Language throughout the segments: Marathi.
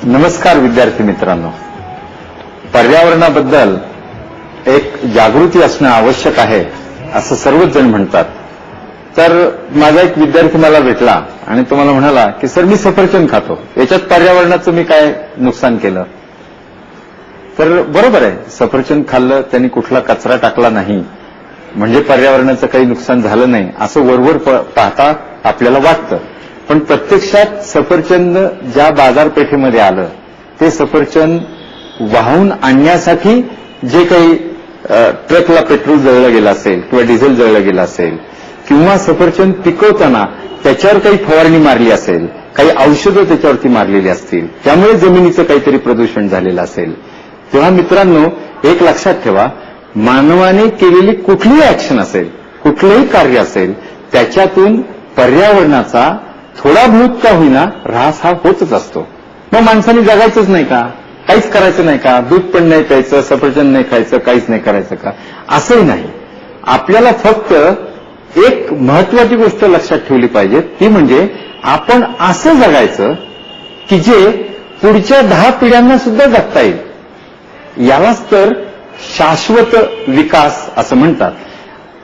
नमस्कार विद्यार्थी मित्रांनो, पर्यावरणाबद्दल एक जागृती असणं आवश्यक आहे असं सर्वच जण म्हणतात. तर माझा एक विद्यार्थी मला भेटला आणि तो मला म्हणाला की सर मी सफरचंद खातो, याच्यात पर्यावरणाचं मी काय नुकसान केलं? तर बरोबर आहे, सफरचंद खाल्लं त्यांनी कुठला कचरा टाकला नाही म्हणजे पर्यावरणाचं काही नुकसान झालं नाही असं वरवर पाहता आपल्याला वाटतं. पण प्रत्यक्षात सफरचंद ज्या बाजारपेठेमध्ये आलं ते सफरचंद वाहून आणण्यासाठी जे काही ट्रकला पेट्रोल जळलं गेलं असेल किंवा डिझेल जळलं गेलं असेल किंवा सफरचंद पिकवताना त्याच्यावर काही फवारणी मारली असेल, काही औषधं त्याच्यावरती मारलेली असतील, त्यामुळे जमिनीचं काहीतरी प्रदूषण झालेलं असेल. तेव्हा मित्रांनो, एक लक्षात ठेवा, मानवाने केलेली कुठलीही ऍक्शन असेल, कुठलंही कार्य असेल, त्याच्यातून पर्यावरणाचा थोडा बहुत का होईना ऱ्हास हा होतच असतो. मग माणसाने जगायचंच नाही का? काहीच करायचं नाही का? दूध पण नाही प्यायचं, सफरचंद नाही खायचं, काहीच नाही करायचं का? असंही नाही. आपल्याला फक्त एक महत्वाची गोष्ट लक्षात ठेवली पाहिजे, ती म्हणजे आपण असं जगायचं की जे पुढच्या 10 पिढ्यांना सुद्धा जगता येईल. यालाच तर शाश्वत विकास असं म्हणतात.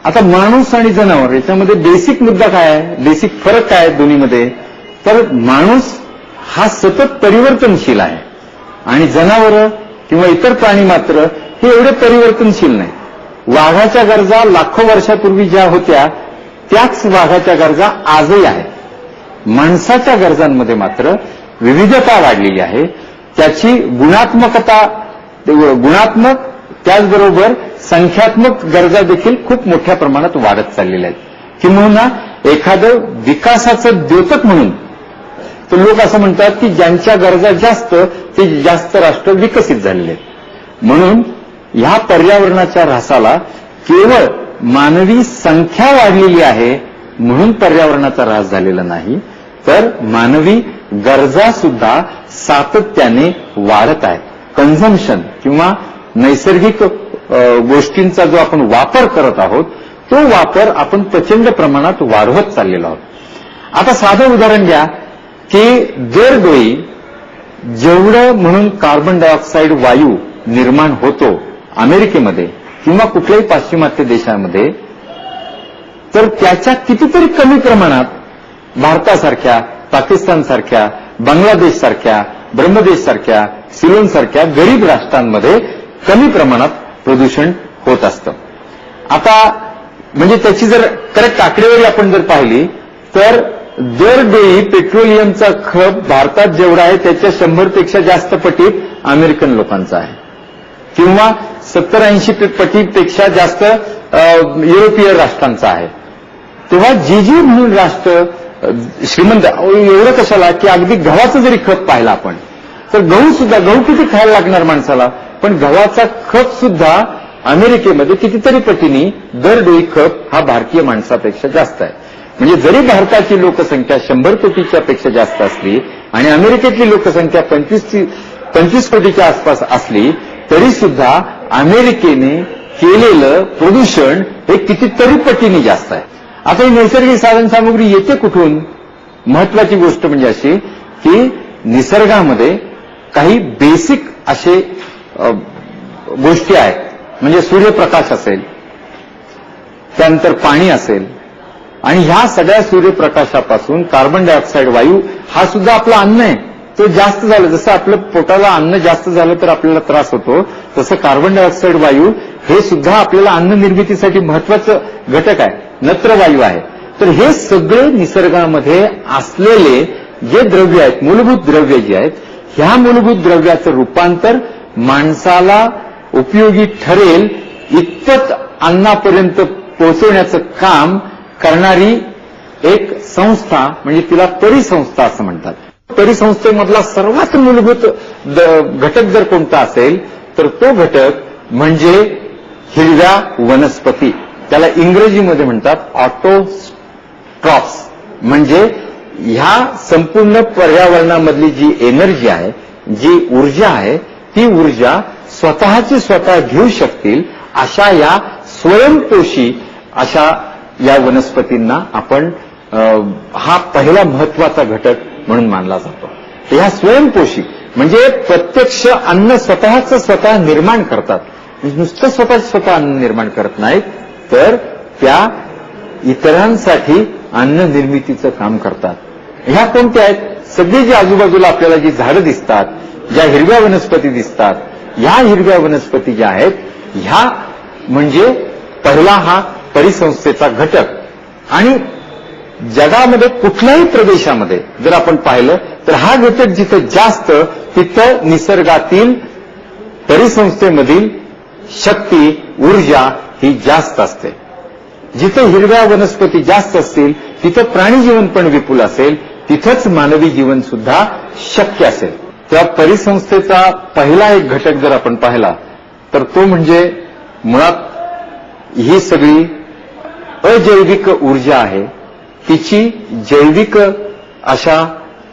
आता माणूस आणि जनावर याच्यामध्ये बेसिक मुद्दा काय आहे, बेसिक फरक काय आहे दोन्हीमध्ये? तर माणूस हा सतत परिवर्तनशील आहे आणि जनावर किंवा इतर प्राणी मात्र हे एवढे परिवर्तनशील नाही. वाघाच्या गरजा लाखो वर्षापूर्वी ज्या होत्या त्याच वाघाच्या गरजा आजही आहेत. माणसाच्या गरजांमध्ये मात्र विविधता वाढलेली आहे. त्याची गुणात्मक त्याचबरोबर संख्यात्मक गरजा देखील खूप मोठ्या प्रमाणात वाढत चाललेल्या आहेत. किंबहुना एखादं विकासाचं द्योतक म्हणून तर लोक असं म्हणतात की ज्यांच्या गरजा जास्त ते जास्त राष्ट्र विकसित झालेले आहेत. म्हणून ह्या पर्यावरणाच्या ऱ्हासाला केवळ मानवी संख्या वाढलेली आहे म्हणून पर्यावरणाचा ऱ्हास झालेला नाही, तर मानवी गरजा सुद्धा सातत्याने वाढत आहेत. कन्झम्पशन किंवा नैसर्गिक गोष्टींचा जो आपण वापर करत आहोत तो वापर आपण प्रचंड प्रमाणात वाढवत चाललेलो आहोत. आता साधं उदाहरण घ्या की दरडोई जेवढं म्हणून कार्बन डायऑक्साईड वायू निर्माण होतो अमेरिकेमध्ये किंवा कुठल्याही पाश्चिमात्य देशांमध्ये, तर त्याच्या कितीतरी कमी प्रमाणात भारतासारख्या, पाकिस्तानसारख्या, बांगलादेशसारख्या, ब्रह्मदेशसारख्या, सिलोनसारख्या गरीब राष्ट्रांमध्ये कमी प्रमाणात प्रदूषण होत असतं. आता म्हणजे त्याची जर करेक्ट आकडेवारी आपण जर पाहिली तर दरडोई पेट्रोलियमचा खप भारतात जेवढा आहे त्याच्या 100पेक्षा जास्त पटीत अमेरिकन लोकांचा आहे किंवा 70-80 पटीपेक्षा जास्त युरोपीय राष्ट्रांचा आहे. तेव्हा जी म्हणून राष्ट्र श्रीमंत एवढं कशाला की अगदी गव्हाचं जरी खप पाहिला आपण तर गहू किती खायला लागणार माणसाला, पण गव्हाचा खप सुद्धा अमेरिकेमध्ये कितीतरी पटीने दरडोई खप हा भारतीय माणसापेक्षा जास्त आहे. म्हणजे जरी भारताची लोकसंख्या 100 कोटीच्या पेक्षा जास्त असली आणि अमेरिकेतली लोकसंख्या 25 कोटीच्या आसपास असली तरी सुद्धा अमेरिकेने केलेलं प्रदूषण हे कितीतरी पटीने जास्त आहे. आता ही नैसर्गिक साधनसामुग्री येते कुठून? महत्वाची गोष्ट म्हणजे अशी की निसर्गामध्ये काही बेसिक असे गोष्टी आहेत, म्हणजे सूर्यप्रकाश असेल, त्यानंतर पाणी असेल आणि ह्या सगळ्या सूर्यप्रकाशापासून कार्बन डायऑक्साईड वायू हा सुद्धा आपलं अन्न आहे. तो जास्त झालं, जसं आपलं पोटाला अन्न जास्त झालं तर आपल्याला त्रास होतो, तसं कार्बन डायऑक्साईड वायू हे सुद्धा आपल्याला अन्न निर्मितीसाठी महत्वाचं घटक आहे, नत्रवायू आहे. तर हे सगळे निसर्गामध्ये असलेले जे द्रव्य आहेत, मूलभूत द्रव्य जे आहेत, ह्या मूलभूत द्रव्याचं रूपांतर माणसाला उपयोगी ठरेल इतपत अन्नापर्यंत पोहोचवण्याचं काम करणारी एक संस्था म्हणजे तिला परिसंस्था असं म्हणतात. परिसंस्थेमधला सर्वात मूलभूत घटक जर कोणता असेल तर तो घटक म्हणजे हिरव्या वनस्पती. त्याला इंग्रजीमध्ये म्हणतात ऑटोट्रॉफ्स. म्हणजे ह्या संपूर्ण पर्यावरणामधली जी एनर्जी आहे, जी ऊर्जा आहे, ती ऊर्जा स्वतःची स्वतः घेऊ शकतील अशा या स्वयंपोषी अशा या वनस्पतींना आपण हा पहिला महत्वाचा घटक म्हणून मानला जातो. ह्या स्वयंपोषी म्हणजे प्रत्यक्ष अन्न स्वतः निर्माण करतात. नुसतं स्वतः अन्न निर्माण करत नाहीत, तर त्या इतरांसाठी अन्न निर्मितीचं काम करतात. ह्या कोणत्या आहेत? सगळी जी आजूबाजूला आपल्याला जी झाडं दिसतात, ज्या हिरव्या वनस्पती दिसतात, ह्या हिरव्या वनस्पती ज्या आहेत, ह्या म्हणजे पहिला हा परिसंस्थेचा घटक. आणि जगामध्ये कुठल्याही प्रदेशामध्ये जर आपण पाहिलं तर हा घटक जिथं जास्त, तिथं निसर्गातील परिसंस्थेमधील शक्ती, ऊर्जा ही जास्त असते. जिथं हिरव्या वनस्पती जास्त असतील तिथं प्राणीजीवन पण विपुल असेल, तिथंच मानवी जीवन सुद्धा शक्य असेल. त्या परिसंस्थेचा पहिला एक घटक जर आपण पाहिला तर तो म्हणजे मुळात ही सगळी अजैविक ऊर्जा आहे, तिची जैविक अशा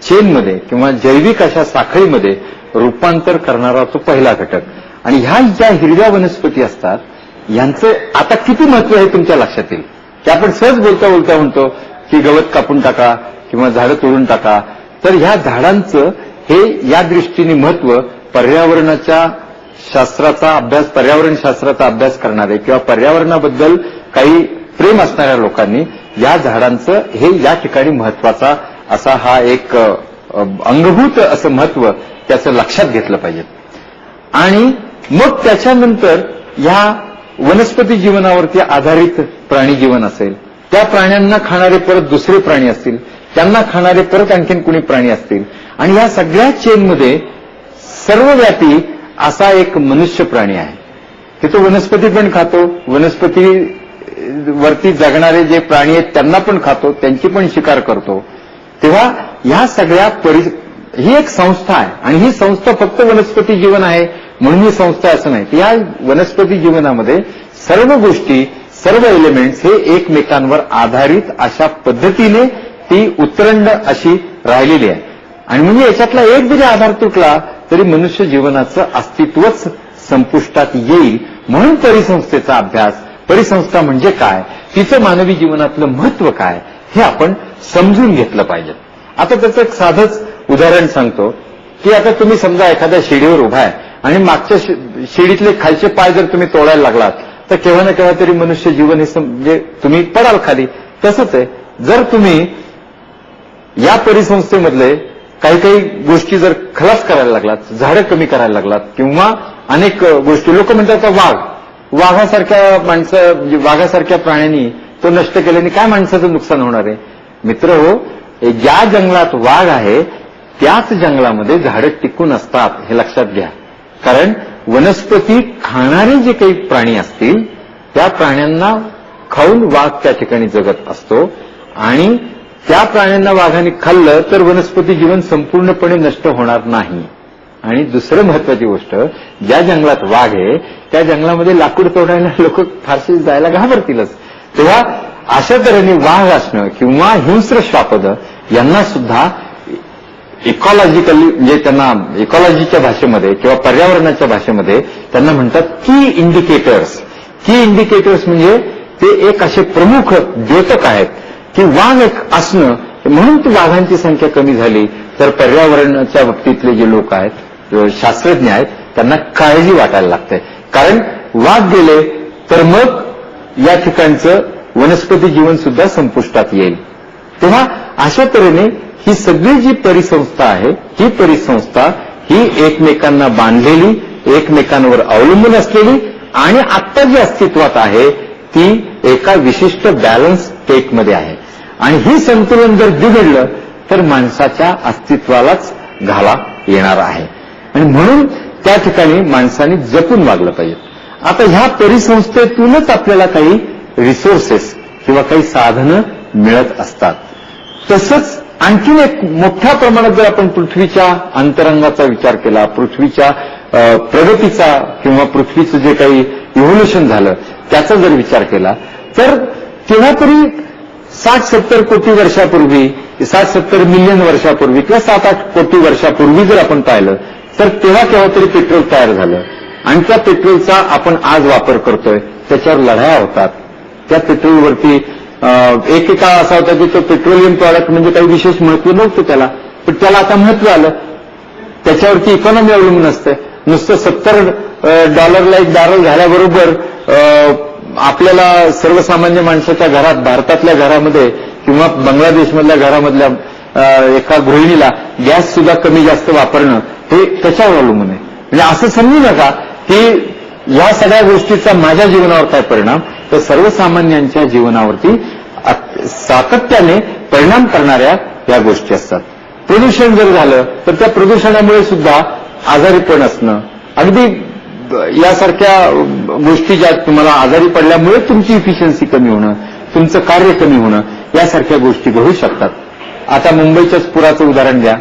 चेनमध्ये किंवा जैविक अशा साखळीमध्ये रूपांतर करणारा तो पहिला घटक. आणि ह्या ज्या हिरव्या वनस्पती असतात यांचं आता किती महत्व आहे तुमच्या लक्षात येईल की आपण सहज बोलता बोलता म्हणतो की गवत कापून टाका किंवा झाडं तोडून टाका. तर ह्या झाडांचं हे या दृष्टीने महत्व पर्यावरणाच्या शास्त्राचा अभ्यास, पर्यावरण शास्त्राचा अभ्यास करणारे किंवा पर्यावरणाबद्दल काही प्रेम असणाऱ्या लोकांनी या झाडांचं हे या ठिकाणी महत्वाचा असा हा एक अंगभूत असं महत्व त्याचं लक्षात घेतलं पाहिजे. आणि मग त्याच्यानंतर ह्या वनस्पती जीवनावरती आधारित प्राणी जीवन असेल, त्या प्राण्यांना खाणारे परत दुसरे प्राणी असतील, त्यांना खाणारे परत आणखीन कुणी प्राणी असतील. आणि या सगळ्या चेनमध्ये सर्वव्यापी असा एक मनुष्य प्राणी आहे की तो वनस्पती पण खातो, वनस्पती वरती जगणारे जे प्राणी आहेत त्यांना पण खातो, त्यांची पण शिकार करतो. तेव्हा या सगळ्या ही एक संस्था आहे. आणि ही संस्था फक्त वनस्पती जीवन आहे म्हणून ही संस्था असं नाही. या वनस्पती जीवनामध्ये सर्व गोष्टी, सर्व एलिमेंट्स हे एकमेकांवर आधारित अशा पद्धतीने ती उतरंड अशी राहिलेली आहे. आणि म्हणजे याच्यातला एक जरी आधार तुटला तरी मनुष्य जीवनाचं अस्तित्वच संपुष्टात येईल. म्हणून परिसंस्थेचा अभ्यास, परिसंस्था म्हणजे काय, तिचं मानवी जीवनातलं महत्व काय, हे आपण समजून घेतलं पाहिजे. आता त्याचं एक साधंच उदाहरण सांगतो की आता तुम्ही समजा एखाद्या शिडीवर उभा आहे आणि मागच्या शिडीतले खालचे पाय जर तुम्ही तोडायला लागलात तर केव्हा ना केव्हा तरी मनुष्य जीवन हे म्हणजे तुम्ही पडाल खाली. तसंच आहे, जर तुम्ही या परिसंस्थेमधले काही काही गोष्टी जर खलास करायला लागलात, झाडं कमी करायला लागलात किंवा अनेक गोष्टी, लोक म्हणतात वाघासारख्या म्हणजे वाघासारख्या प्राण्यांनी तो नष्ट केल्याने काय माणसाचं नुकसान होणार आहे. मित्र हो, ज्या जंगलात वाघ आहे त्याच जंगलामध्ये झाडं टिकून असतात हे लक्षात घ्या. कारण वनस्पती खाणारे जे काही प्राणी असतील त्या प्राण्यांना खाऊन वाघ त्या ठिकाणी जगत असतो. आणि त्या प्राण्यांना वाघाने खाल्लं तर वनस्पती जीवन संपूर्णपणे नष्ट होणार नाही. आणि दुसरं महत्वाची गोष्ट, ज्या जंगलात वाघ आहे त्या जंगलामध्ये लाकूड तोडायला लोक फारसे जायला घाबरतीलच. तेव्हा अशा तऱ्हेने वाघ असणं किंवा हिंस्र श्वापद यांना सुद्धा इकॉलॉजिकली म्हणजे त्यांना इकॉलॉजीच्या भाषेमध्ये किंवा पर्यावरणाच्या भाषेमध्ये त्यांना म्हणतात की इंडिकेटर्स. की इंडिकेटर्स म्हणजे ते एक असे प्रमुख द्योतक आहेत की वाघ एक असणं, म्हणून ती वाघांची संख्या कमी झाली तर पर्यावरणाच्या बाबतीतले जे लोक आहेत, शास्त्रज्ञ आहेत, त्यांना काळजी वाटायला लागते. कारण वाघ गेले तर मग या ठिकाणचं वनस्पती जीवन सुद्धा संपुष्टात येईल. तेव्हा अशा तऱ्हेने ही सगळी जी परिसंस्था आहे, ही परिसंस्था ही एकमेकांना बांधलेली, एकमेकांवर अवलंबून असलेली आणि आत्ता जी अस्तित्वात आहे ती एका विशिष्ट बॅलन्स स्टेटमध्ये आहे. आणि ही संतुलन जर बिघडलं तर माणसाच्या अस्तित्वालाच घाला येणार आहे. आणि म्हणून त्या ठिकाणी माणसाने जपून वागलं पाहिजे. आता ह्या परिसंस्थेतूनच आपल्याला काही रिसोर्सेस किंवा काही साधनं मिळत असतात. तसंच आणखीन एक मोठ्या प्रमाणात जर आपण पृथ्वीच्या अंतरंगाचा विचार केला, पृथ्वीच्या प्रगतीचा किंवा पृथ्वीचं जे काही इव्होल्युशन झालं त्याचा जर विचार केला तर तेव्हा तरी 60-70 कोटी वर्षापूर्वी, 60-70 मिलियन वर्षापूर्वी किंवा 7-8 कोटी वर्षापूर्वी जर आपण पाहिलं तर तेव्हा केव्हा तरी पेट्रोल तयार झालं. आणि त्या पेट्रोलचा आपण आज वापर करतोय, त्याच्यावर लढाया होतात. त्या पेट्रोलवरती एक काळ असा होता की तो पेट्रोलियम प्रॉडक्ट म्हणजे काही विशेष महत्व नव्हतं त्याला, पण त्याला आता महत्व आलं. त्याच्यावरती इकॉनॉमी अवलंबून असते. नुसतं $70 एक बॅरल झाल्याबरोबर आपल्याला सर्वसामान्य माणसाच्या घरात, भारतातल्या घरामध्ये किंवा बांगलादेशमधल्या घरामधल्या एका गृहिणीला गॅस सुद्धा कमी जास्त वापरणं हे त्याच्यावर अवलंबून आहे. म्हणजे असं समजू नका की या सगळ्या गोष्टीचा माझ्या जीवनावर काय परिणाम, तर सर्वसामान्यांच्या जीवनावरती सातत्याने परिणाम करणाऱ्या या गोष्टी असतात. प्रदूषण जर झालं तर त्या प्रदूषणामुळे सुद्धा आजारीपण असणं, अगदी यासारख्या गोष्टी ज्या तुम्हाला आजारी पडल्यामुळे तुमची इफिशियन्सी कमी होणं, तुमचं कार्य कमी होणं, यासारख्या गोष्टी घडू शकतात. आता मुंबईच्याच पुराचं उदाहरण द्या.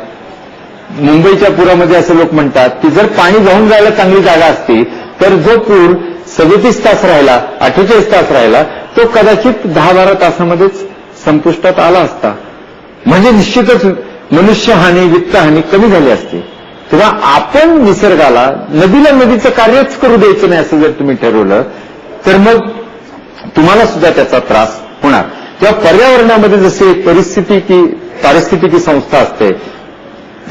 मुंबईच्या पुरामध्ये असं लोक म्हणतात की जर पाणी वाहून जायला चांगली जागा असती तर जो पूर 37 तास राहिला, 48 तास राहिला, तो कदाचित 10-12 तासामध्येच संपुष्टात आला असता. म्हणजे निश्चितच मनुष्यहानी, वित्तहानी कमी झाली असती. तेव्हा आपण निसर्गाला, नदीला नदीचं कार्यच करू द्यायचं नाही असं जर तुम्ही ठरवलं तर मग तुम्हाला सुद्धा त्याचा त्रास होणार. तेव्हा पर्यावरणामध्ये जसे पारिस्थितिकी संस्था असते,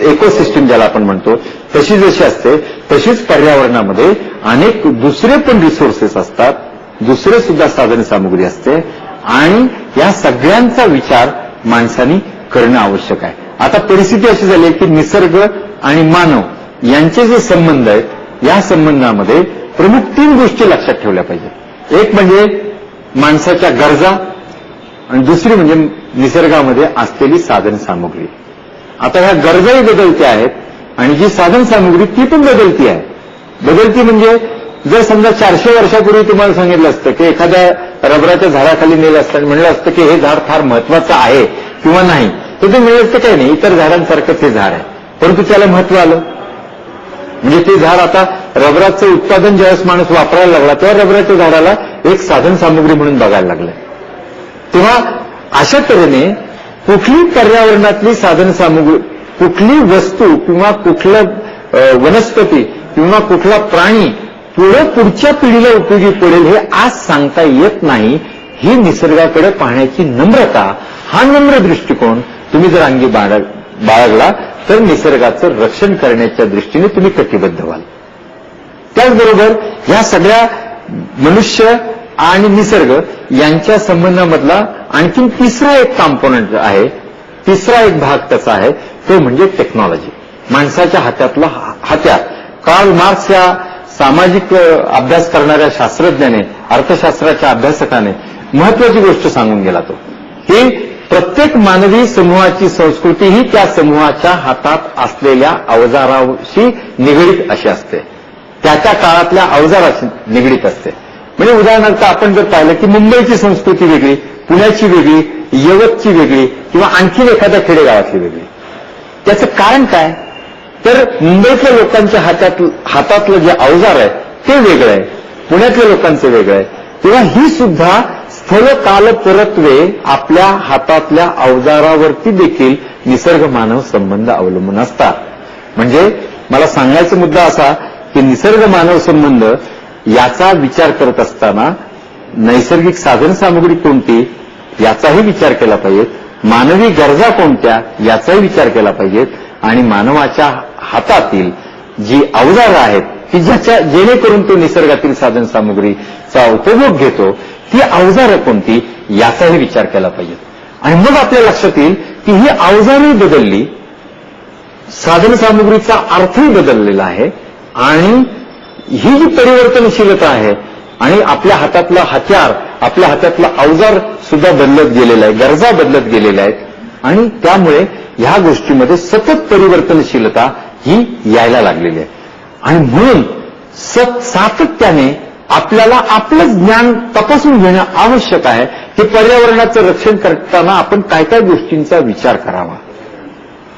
इकोसिस्टीम ज्याला आपण म्हणतो, तशी जशी असते तशीच पर्यावरणामध्ये अनेक दुसरे पण रिसोर्सेस असतात, दुसरे सुद्धा साधन सामुग्री असते आणि या सगळ्यांचा विचार माणसांनी करणं आवश्यक आहे. आता परिस्थिती अशी झाली की निसर्ग आणि मानव यांचे जे संबंध आहेत या संबंधामध्ये प्रमुख 3 गोष्टी लक्षात ठेवल्या पाहिजेत. एक म्हणजे माणसाच्या गरजा आणि दुसरी म्हणजे निसर्गामध्ये असलेली साधन सामुग्री. आता ह्या गरजाही बदलत्या आहेत आणि जी साधन सामुग्री ती पण बदलती आहे. बदलती म्हणजे जर समजा 400 वर्षापूर्वी तुम्हाला सांगितलं असतं की एखाद्या रबराच्या झाडाखाली नेलं असतं आणि म्हणलं असतं की हे झाड फार महत्वाचं आहे किंवा नाही, तर ते मिळत तर काही नाही, इतर झाडांसारखंच हे झाड आहे, परंतु त्याला महत्व आलं. म्हणजे ते झाड आता रबराचं उत्पादन ज्यावेळेस माणूस वापरायला लागला तेव्हा रबराच्या झाडाला एक साधन सामुग्री म्हणून बघायला लागलं. तेव्हा अशा तऱ्हेने कुठली पर्यावरणातली साधन सामुग्री, कुठली वस्तू किंवा कुठलं वनस्पती किंवा कुठला प्राणी पुढच्या पिढीला उपयोगी पडेल हे आज सांगता येत नाही. ही निसर्गाकडे पाहण्याची नम्रता, हा नम्र दृष्टिकोन तुम्ही जर अंगी बाळगला तर निसर्गाचं रक्षण करण्याच्या दृष्टीने तुम्ही कटिबद्ध व्हाल. त्याचबरोबर ह्या सगळ्या मनुष्य आणि निसर्ग यांच्या संबंधामधला आणखीन तिसरा एक कॉम्पोनंट आहे, तिसरा एक भाग त्याचा आहे, तो म्हणजे टेक्नॉलॉजी. माणसाच्या हातातला हत्यार. कार्ल मार्क्स या सामाजिक अभ्यास करणाऱ्या शास्त्रज्ञाने, अर्थशास्त्राच्या अभ्यासकाने महत्वाची गोष्ट सांगून गेला तो की प्रत्येक मानवी समूहाची संस्कृती ही त्या समूहाच्या हातात असलेल्या अवजाराशी निगडीत अशी असते, त्याच्या काळातल्या अवजाराशी निगडीत असते. म्हणजे उदाहरणार्थ आपण जर पाहिलं की मुंबईची संस्कृती वेगळी, पुण्याची वेगळी, यवतची वेगळी किंवा आणखीन एखाद्या खेडेगावातली वेगळी. त्याचं कारण काय, तर मुंबईतल्या लोकांच्या हातातलं जे अवजार आहे ते वेगळं आहे, पुण्यातल्या लोकांचं वेगळं आहे. तेव्हा ही सुद्धा स्थळ काल परत्वे आपल्या हातातल्या अवजारावरती देखील निसर्ग मानव संबंध अवलंबून असतात. म्हणजे मला सांगायचा मुद्दा असा की निसर्ग मानव संबंध याचा विचार करत असताना नैसर्गिक साधन सामुग्री कोणती याचाही विचार केला पाहिजे, मानवी गरजा कोणत्या याचाही विचार केला पाहिजे आणि मानवाच्या हातातील जी अवजारं आहेत की जेणेकरून तो निसर्गातील साधन सामुग्रीचा उपभोग घेतो ती अवजारं कोणती याचाही विचार केला पाहिजे. आणि मग आपल्या लक्षात येईल की ही अवजारही बदलली, साधन सामुग्रीचा अर्थही बदललेला आहे आणि ही जी परिवर्तनशीलता आहे आणि आपल्या हातातलं हत्यार, आपल्या हातातलं अवजार सुद्धा बदलत गेलेलं आहे, गरजा बदलत गेलेल्या आहेत आणि त्यामुळे ह्या गोष्टीमध्ये सतत परिवर्तनशीलता ही यायला लागलेली आहे. आणि म्हणून सातत्याने आपल्याला आपलं ज्ञान तपासून घेणं आवश्यक आहे की पर्यावरणाचं रक्षण करताना आपण काय काय गोष्टींचा विचार करावा.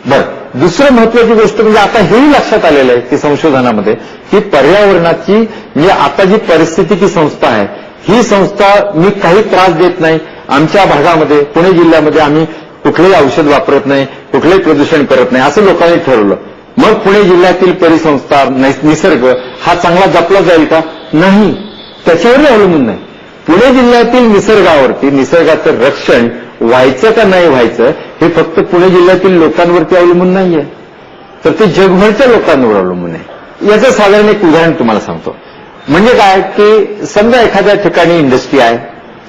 बरं, दुसरं महत्वाची गोष्ट म्हणजे आता हेही लक्षात आलेलं आहे की संशोधनामध्ये की पर्यावरणाची म्हणजे आता जी पारिस्थितिकी संस्था आहे ही संस्था मी काही त्रास देत नाही, आमच्या भागामध्ये पुणे जिल्ह्यामध्ये आम्ही कुठलंही औषध वापरत नाही, कुठलंही प्रदूषण करत नाही असं लोकांनी ठरवलं. मग पुणे जिल्ह्यातील परिसंस्था, निसर्ग हा चांगला जपला जाईल का? नाही, त्याच्यावरही अवलंबून नाही. पुणे जिल्ह्यातील निसर्गावरती, निसर्गाचं रक्षण व्हायचं का नाही व्हायचं हे फक्त पुणे जिल्ह्यातील लोकांवरती अवलंबून नाहीये, तर ते जगभरच्या लोकांवर अवलंबून आहे. याचं साधारण एक उदाहरण तुम्हाला सांगतो. म्हणजे काय की समजा एखाद्या ठिकाणी इंडस्ट्री आहे,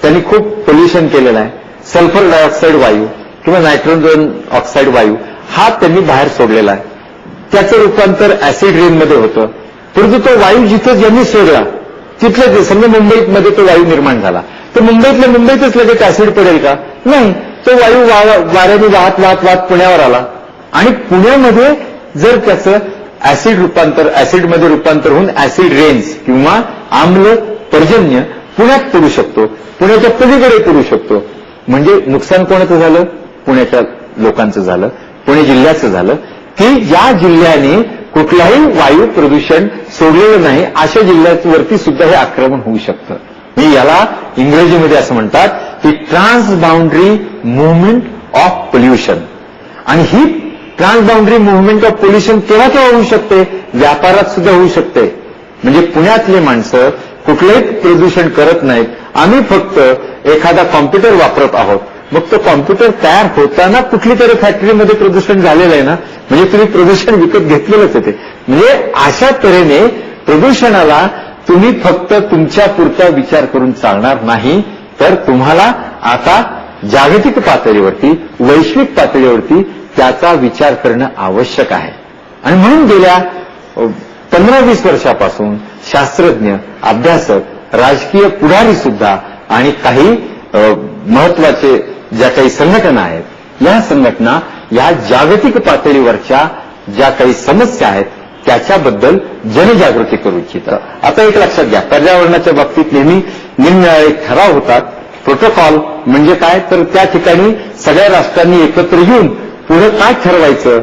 त्यांनी खूप पोल्युशन केलेलं आहे, सल्फर डायऑक्साईड वायू किंवा नायट्रोजन ऑक्साईड वायू हा त्यांनी बाहेर सोडलेला आहे. त्याचं रूपांतर ऍसिड रेनमध्ये होतं. परंतु तो वायू जिथं ज्यांनी सोडला तिथलं, समजा मुंबईमध्ये तो वायू निर्माण झाला, तर मुंबईतल्या मुंबईतच लगेच ऍसिड पडेल का? नाही. तो वायू वाऱ्याने वाहत वाहत वाहत पुण्यावर आला आणि पुण्यामध्ये जर त्याचं ऍसिडमध्ये रूपांतर होऊन ऍसिड रेन्स किंवा आम्ल पर्जन्य पुण्यात पडू शकतो, पुण्याच्या पलीकडे पडू शकतो. म्हणजे नुकसान कोणाचं झालं? पुण्याच्या लोकांचं झालं, पुणे जिल्ह्याचं झालं, की या जिल्ह्याने कुठलाही वायू प्रदूषण सोडलेलं नाही अशा जिल्ह्यावरती सुद्धा हे आक्रमण होऊ शकतं. याला इंग्रजीमध्ये असं म्हणतात की ट्रान्सबाउंड्री मुव्हमेंट ऑफ पोल्युशन. आणि ही ट्रान्सबाउंड्री मुव्हमेंट ऑफ पोल्युशन केव्हा केव्हा होऊ शकते? व्यापारात सुद्धा होऊ शकते. म्हणजे पुण्यातले माणसं कुठलंही प्रदूषण करत नाहीत, आम्ही फक्त एखादा कॉम्प्युटर वापरत आहोत, मग तो कॉम्प्युटर तयार होताना कुठली तरी फॅक्टरीमध्ये प्रदूषण झालेलं आहे ना, म्हणजे तुम्ही प्रदूषण विकत घेतलेलंच आहे ते. म्हणजे अशा तऱ्हेने प्रदूषणाला तुम्ही फक्त तुमच्या पुरता विचार करून चालणार नाही, तर तुम्हाला आता जागतिक पातळीवरती, वैश्विक पातळीवरती त्याचा विचार करणं आवश्यक आहे. आणि म्हणून गेल्या 15-20 वर्षापासून शास्त्रज्ञ, अभ्यासक, राजकीय पुढारी सुद्धा आणि काही महत्वाचे ज्या काही संघटना आहेत, या संघटना या जागतिक पातळीवरच्या ज्या काही समस्या आहेत त्याच्याबद्दल जनजागृती करू इच्छितात. आता एक लक्षात घ्या, पर्यावरणाच्या बाबतीत नेहमी निरनिराळे ठराव होतात. प्रोटोकॉल म्हणजे काय, तर त्या ठिकाणी सगळ्या राष्ट्रांनी एकत्र येऊन पुढे काय ठरवायचं,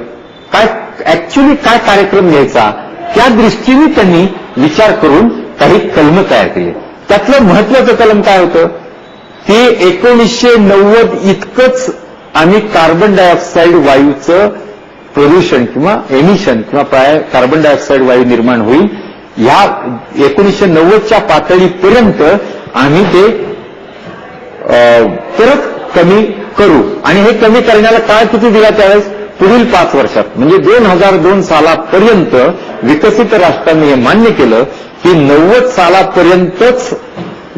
काय ऍक्च्युली काय कार्यक्रम घ्यायचा, त्या दृष्टीने त्यांनी विचार करून काही कलम तयार केले. त्यातलं महत्वाचं कलम काय होतं, ते 1990 इतकंच आम्ही कार्बन डायऑक्साईड वायूचं प्रदूषण किंवा एमिशन किंवा कार्बन डायऑक्साईड वायू निर्माण होईल, या 1990च्या पातळीपर्यंत आम्ही ते परत कमी करू. आणि हे कमी करण्याला काळ किती दिला त्यावेळेस? पुढील 5 वर्षात, म्हणजे 2002 सालापर्यंत विकसित राष्ट्रांनी हे मान्य केलं की 90 सालापर्यंतच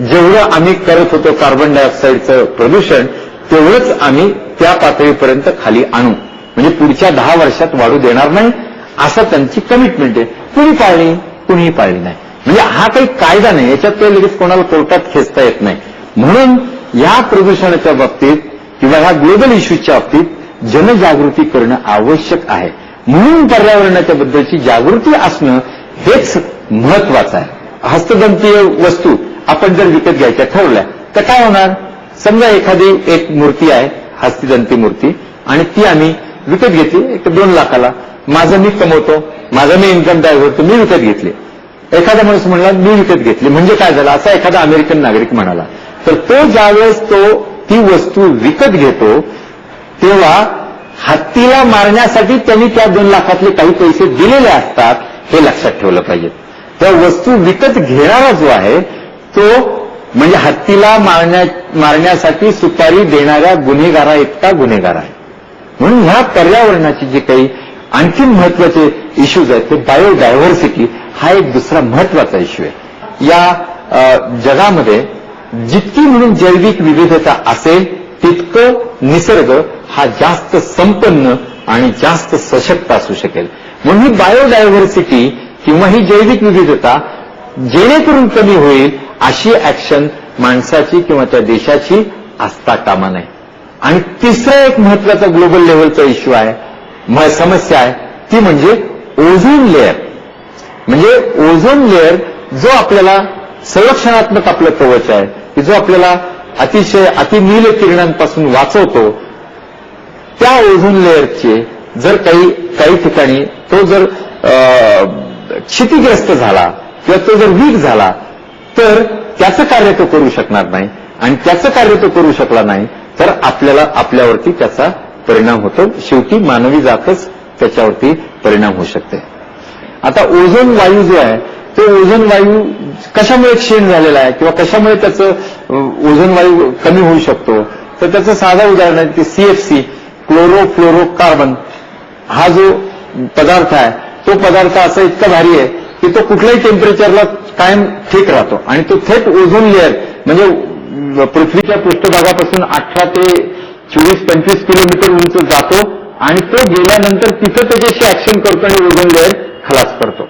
जेवढं आम्ही करत होतो कार्बन डायऑक्साईडचं प्रदूषण, तेवढंच आम्ही त्या पातळीपर्यंत खाली आणू, म्हणजे पुढच्या 10 वर्षात वाढू देणार नाही, असं त्यांची कमिटमेंट आहे. कुणी पाळली? कुणीही पाळली नाही. म्हणजे हा काही कायदा नाही, याच्यात काही लगेच कोणाला कोर्टात खेचता येत नाही. म्हणून या प्रदूषणाच्या बाबतीत किंवा ह्या ग्लोबल इश्यूच्या बाबतीत जनजागृती करणं आवश्यक आहे. म्हणून पर्यावरणाच्या बद्दलची जागृती असणं हेच महत्वाचं आहे. हस्तदंतीय वस्तू आपण जर विकत घ्यायच्या ठरवल्या तर काय होणार? समजा एखादी एक मूर्ती आहे, हस्तदंती मूर्ती, आणि ती आम्ही विकत घेतली 1-2 लाखाला. माझं मी कमवतो, माझं मी इन्कम टॅक्स भरतो, मी विकत घेतली. एखादा माणूस म्हणला मी विकत घेतली, म्हणजे काय झालं? असा एखादा अमेरिकन नागरिक म्हणाला, तर तो ज्यावेळेस ती वस्तू विकत घेतो तेव्हा हत्तीला मारण्यासाठी त्यांनी त्या 2 लाखातले काही पैसे दिलेले असतात, हे लक्षात ठेवलं पाहिजे. त्या वस्तू विकत घेणारा जो आहे तो म्हणजे हत्तीला मारण्यासाठी सुपारी देणाऱ्या गुन्हेगारा इतका गुन्हेगार आहे. म्हणून ह्या पर्यावरणाचे जे काही आणखी महत्वाचे इश्यूज आहेत, ते बायोडायव्हर्सिटी हा एक दुसरा महत्वाचा इश्यू आहे. या जगामध्ये जितकी म्हणून जैविक विविधता असेल तितकं निसर्ग हा जास्त संपन्न आणि जास्त सशक्त असू शकेल. म्हणून ही बायोडायव्हर्सिटी किंवा ही जैविक विविधता जेणेकरून कमी होईल अशी ऍक्शन माणसाची किंवा त्या देशाची असता कामा नये. आणि तिसरा एक महत्वाचा ग्लोबल लेव्हलचा इश्यू आहे, समस्या आहे, ती म्हणजे ओझोन लेअर. म्हणजे ओझोन लेअर जो आपल्याला संरक्षणात्मक आपलं कवच आहे, की जो आपल्याला अतिशय अतिनील किरणांपासून वाचवतो, त्या ओझोन लेअरचे जर काही ठिकाणी तो जर क्षतिग्रस्त झाला किंवा तो जर वीक झाला तर त्याचं कार्य तो करू शकणार नाही. आणि त्याचं कार्य तो करू शकला नाही तर आपल्यावरती त्याचा परिणाम होतो. शेवटी मानवी जातच त्याच्यावरती परिणाम होऊ शकते. आता ओझोन वायू जो आहे तो ओझोन वायू कशामुळे क्षीण झालेला आहे किंवा कशामुळे त्याचं ओझोन वायू कमी होऊ शकतो. तर त्याचं साधं उदाहरण आहे की CFC क्लोरोफ्लोरोकार्बन हा जो पदार्थ आहे तो पदार्थ असा इतका भारी आहे की तो कुठल्याही टेम्परेचरला कायम ठीक राहतो आणि तो थेट ओझोन लेअर म्हणजे पृथ्वीच्या पृष्ठभागापासून 18 ते 24-25 किलोमीटर उंच जातो आणि तो गेल्यानंतर तिथं त्याच्याशी ऍक्शन करतो आणि ओझोन लेअर खलास करतो.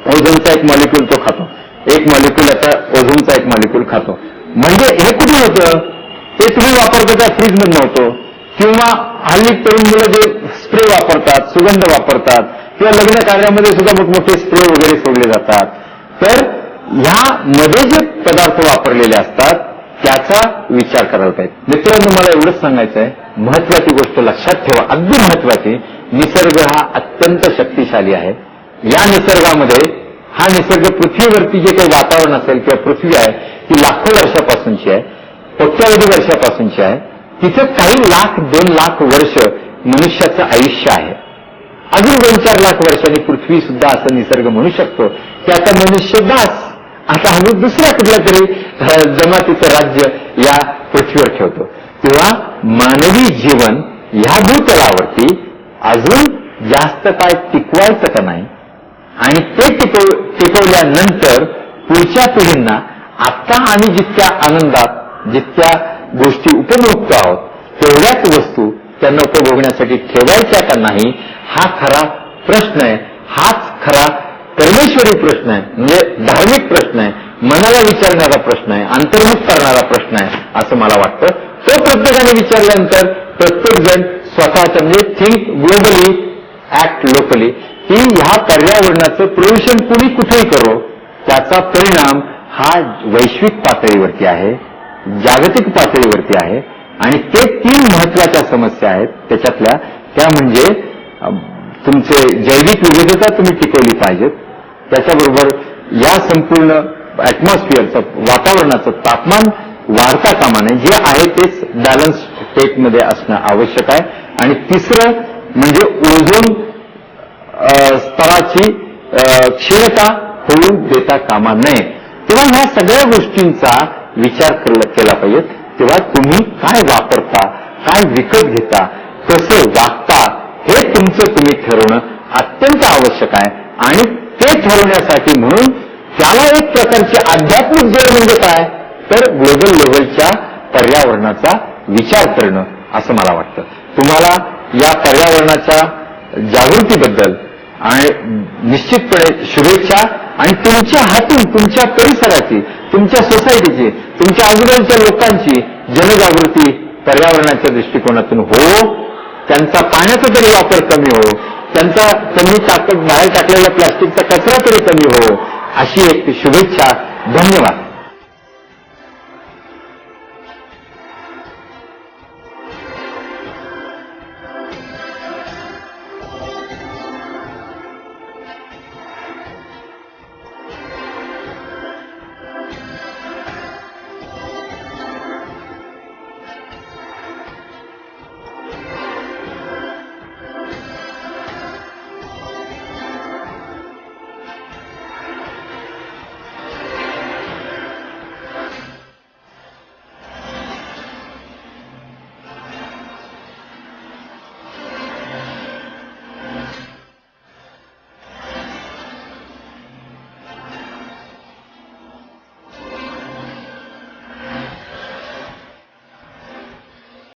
ओझोनचा एक मॉलिक्यूल तो खातो, एक मॉलिक्यूल आता ओझोनचा एक मॉलिक्यूल खातो. म्हणजे हे कुठे होतं ते तुम्ही वापरता त्या फ्रीजमध्ये नव्हतं किंवा हल्ली तरुण मुलं जे स्प्रे वापरतात, सुगंध वापरतात किंवा लग्न कार्यामध्ये सुद्धा मोठमोठे स्प्रे वगैरे सोडले जातात. तर ह्यामध्ये जे पदार्थ वापरलेले असतात त्याचा विचार करायला पाहिजे. मित्रांनो, मला एवढंच सांगायचं आहे, महत्वाची गोष्ट लक्षात ठेवा, अगदी महत्वाची, निसर्ग हा अत्यंत शक्तिशाली आहे. या निसर्गामध्ये हा निसर्ग पृथ्वीवरती जे काही वातावरण असेल किंवा पृथ्वी आहे ती लाखो वर्षापासूनची आहे, कोट्यावधी वर्षापासूनची आहे. तिथं काही लाख 2 लाख वर्ष मनुष्याचं आयुष्य आहे. अजून 2-4 लाख वर्षांनी पृथ्वी सुद्धा असं निसर्ग म्हणू शकतो की आता मनुष्य बास, आता आम्ही दुसऱ्या कुठल्या तरी जमातीचं राज्य या पृथ्वीवर ठेवतो. तेव्हा मानवी जीवन ह्या भूतलावरती अजून जास्त काळ टिकवायचं का नाही आणि ते टिकवल्यानंतर पुढच्या पिढींना आता आम्ही जितक्या आनंदात जितक्या गोष्टी उपभोगतो आहोत तेवढ्याच वस्तू त्यांना उपभोगण्यासाठी ठेवायच्या का नाही, हा खरा प्रश्न आहे. हाच खरा परमेश्वरी प्रश्न आहे, म्हणजे धार्मिक प्रश्न आहे, मनाला विचारणारा प्रश्न आहे, अंतर्मुख करणारा प्रश्न आहे असं मला वाटतं. तो प्रत्येकाने विचारल्यानंतर प्रत्येक जण स्वतःच्या म्हणजे थिंक ग्लोबली ऍक्ट लोकली की ह्या पर्यावरणाचं प्रदूषण कुणी कुठेही करो त्याचा परिणाम हा वैश्विक पातळीवरती आहे, जागतिक पातळीवरती आहे. आणि ते 3 महत्वाच्या समस्या आहेत. त्याच्यातल्या त्या म्हणजे तुमचे जैविक विविधता तुम्ही टिकवली पाहिजेत, त्याच्याबरोबर या संपूर्ण ऍटमॉस्फिअरचं वातावरणाचं तापमान वाढता कामा नये, जे आहे तेच बॅलन्स स्टेटमध्ये असणं आवश्यक आहे. आणि तिसरं म्हणजे ओझोन स्तराची क्षीणता होऊ देता कामा नये. तेव्हा ह्या सगळ्या गोष्टींचा विचार केला पाहिजे. तेव्हा तुम्ही काय वापरता, काय विकत घेता, कसं वागता हे तुमचं तुम्ही ठरवणं अत्यंत आवश्यक आहे. आणि ते ठरवण्यासाठी म्हणून त्याला एक प्रकारची आध्यात्मिक जोड म्हणजे काय तर ग्लोबल लेव्हलच्या पर्यावरणाचा विचार करणं असं मला वाटतं. तुम्हाला या पर्यावरणाच्या जागृतीबद्दल आणि निश्चितपणे शुभेच्छा. आणि तुमच्या हातून तुमच्या परिसराची, तुमच्या सोसायटीची, तुमच्या आजूबाजूच्या लोकांची जनजागृती पर्यावरणाच्या दृष्टिकोनातून हो, त्यांचा पाण्याचा तरी वापर कमी हो, त्यांचा बाहेर टाकलेला प्लास्टिकचा कचरा तरी कमी हो, अशी एक शुभेच्छा. धन्यवाद.